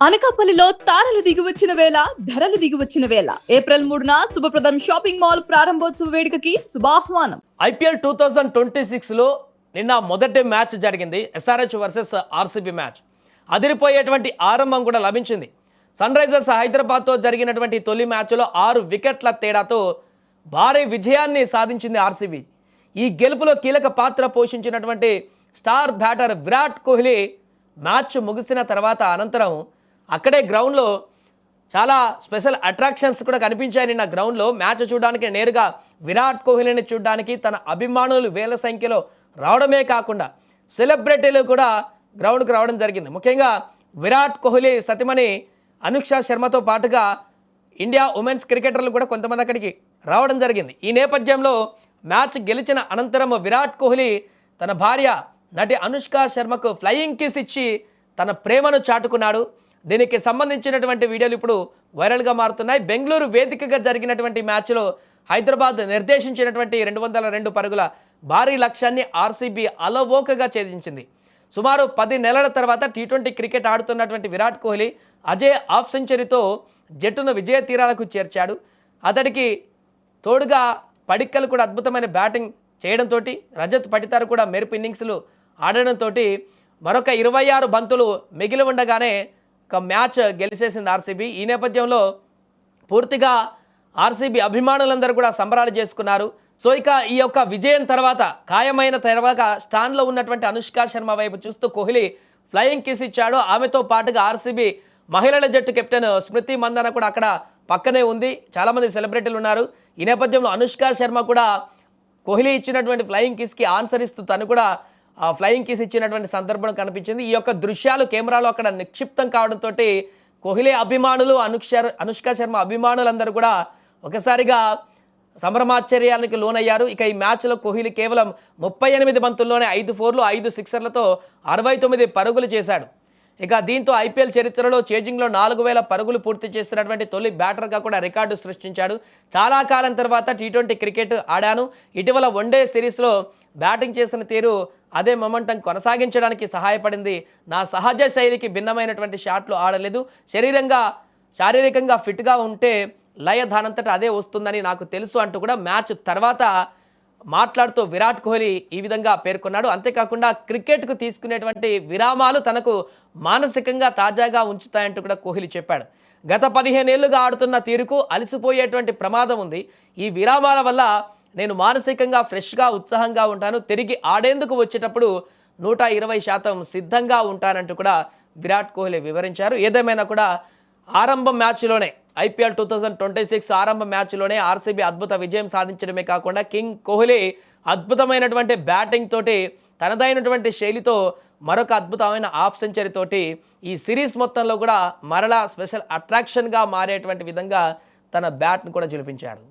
అనకాపల్లిలో తారలు దిగివచ్చిన వేళ ధరలు దిగివచ్చిన వేళ ఏప్రిల్ 3న శుభప్రదం షాపింగ్ మాల్ ప్రారంభోత్సవ వేడుకకి శుభాహ్వానం. ఐపీఎల్ 2026లో నిన్న మొదటి మ్యాచ్ జరిగింది. SRH versus RCB match. అదిరిపోయేటువంటి ఆరంభం కూడా లభించింది. సన్ రైజర్స్ హైదరాబాద్తో జరిగినటువంటి తొలి మ్యాచ్లో 6 వికెట్ల తేడాతో భారీ విజయాన్ని సాధించింది ఆర్సీబీ. ఈ గెలుపులో కీలక పాత్ర పోషించినటువంటి star batter Virat Kohli match ముగిసిన తర్వాత అనంతరం అక్కడే గ్రౌండ్లో చాలా స్పెషల్ అట్రాక్షన్స్ కూడా కనిపించాయి. నిన్న గ్రౌండ్లో మ్యాచ్ చూడడానికి నేరుగా విరాట్ కోహ్లీని చూడడానికి తన అభిమానులు వేల సంఖ్యలో రావడమే కాకుండా సెలబ్రిటీలు కూడా గ్రౌండ్కి రావడం జరిగింది. ముఖ్యంగా విరాట్ కోహ్లీ సతీమణి అనుష్క శర్మతో పాటుగా ఇండియా ఉమెన్స్ క్రికెటర్లు కూడా కొంతమంది అక్కడికి రావడం జరిగింది. ఈ నేపథ్యంలో మ్యాచ్ గెలిచిన అనంతరం విరాట్ కోహ్లీ తన భార్య నటి అనుష్క శర్మకు ఫ్లయింగ్ కిస్ ఇచ్చి తన ప్రేమను చాటుకున్నాడు. దీనికి సంబంధించినటువంటి వీడియోలు ఇప్పుడు వైరల్గా మారుతున్నాయి. బెంగళూరు వేదికగా జరిగినటువంటి మ్యాచ్లో హైదరాబాద్ నిర్దేశించినటువంటి 202 పరుగుల భారీ లక్ష్యాన్ని ఆర్సీబీ అలవోకగా ఛేదించింది. సుమారు 10 నెలల తర్వాత టీ20 క్రికెట్ ఆడుతున్నటువంటి విరాట్ కోహ్లీ అజయ్ హాఫ్ సెంచరీతో జట్టును విజయ తీరాలకు చేర్చాడు. అతడికి తోడుగా పడిక్కల్ కూడా అద్భుతమైన బ్యాటింగ్ చేయడంతో, రజత్ పటిదార్ కూడా మెరుపు ఇన్నింగ్స్లు ఆడడంతో మరొక 26 బంతులు మిగిలి ఉండగానే ఒక మ్యాచ్ గెలిచేసింది ఆర్సీబీ. ఈ నేపథ్యంలో పూర్తిగా ఆర్సీబీ అభిమానులందరూ కూడా సంబరాలు చేసుకున్నారు. సో ఇక ఈ యొక్క విజయం తర్వాత ఖాయమైన తర్వాత స్టాండ్లో ఉన్నటువంటి అనుష్క శర్మ వైపు చూస్తూ కోహ్లీ ఫ్లయింగ్ కిస్ ఇచ్చాడు. ఆమెతో పాటుగా ఆర్సీబీ మహిళల జట్టు కెప్టెన్ స్మృతి మందన కూడా అక్కడ పక్కనే ఉంది. చాలామంది సెలబ్రిటీలు ఉన్నారు. ఈ నేపథ్యంలో అనుష్క శర్మ కూడా కోహ్లీ ఇచ్చినటువంటి ఫ్లయింగ్ కిస్కి ఆన్సర్ ఇస్తూ తను కూడా ఫ్లయింగ్ కిస్ ఇచ్చినటువంటి సందర్భం కనిపించింది. ఈ యొక్క దృశ్యాలు కెమెరాలో అక్కడ నిక్షిప్తం కావడంతో కోహ్లీ అభిమానులు అనుష్క శర్మ అభిమానులందరూ కూడా ఒకసారిగా సంభ్రమాశ్చర్యానికి లోనయ్యారు. ఇక ఈ మ్యాచ్లో కోహ్లీ కేవలం 38 బంతుల్లోనే 5 4లు 5 సిక్సర్లతో 69 పరుగులు చేశాడు. ఇక దీంతో ఐపీఎల్ చరిత్రలో చేజింగ్లో 4000 పరుగులు పూర్తి చేసినటువంటి తొలి బ్యాటర్గా కూడా రికార్డు సృష్టించాడు. చాలా కాలం తర్వాత టీ20 క్రికెట్ ఆడాను. ఇటీవల వన్డే సిరీస్లో బ్యాటింగ్ చేసిన తీరు అదే మొమెంటం కొనసాగించడానికి సహాయపడింది. నా సహజ శైలికి భిన్నమైనటువంటి షాట్లు ఆడలేదు. శారీరకంగా ఫిట్గా ఉంటే లయ దానంతట అదే వస్తుందని నాకు తెలుసు అంటూ కూడా మ్యాచ్ తర్వాత మాట్లాడుతూ విరాట్ కోహ్లీ ఈ విధంగా పేర్కొన్నాడు. అంతేకాకుండా క్రికెట్కు తీసుకునేటువంటి విరామాలు తనకు మానసికంగా తాజాగా ఉంచుతాయంటూ కూడా కోహ్లీ చెప్పాడు. గత 15 ఏళ్లుగా ఆడుతున్న తీరుకు అలసిపోయేటువంటి ప్రమాదం ఉంది. ఈ విరామాల వల్ల నేను మానసికంగా ఫ్రెష్గా ఉత్సాహంగా ఉంటాను. తిరిగి ఆడేందుకు వచ్చేటప్పుడు 120% సిద్ధంగా ఉంటానంటూ కూడా విరాట్ కోహ్లీ వివరించారు. ఏదేమైనా కూడా ఆరంభ మ్యాచ్లోనే ఐపీఎల్ 2026 ఆరంభ మ్యాచ్లోనే ఆర్సీబీ అద్భుత విజయం సాధించడమే కాకుండా కింగ్ కోహ్లీ అద్భుతమైనటువంటి బ్యాటింగ్ తోటి తనదైనటువంటి శైలితో మరొక అద్భుతమైన హాఫ్ సెంచరీ తోటి ఈ సిరీస్ మొత్తంలో కూడా మరలా స్పెషల్ అట్రాక్షన్గా మారేటువంటి విధంగా తన బ్యాట్ను కూడా జులిపించాడు.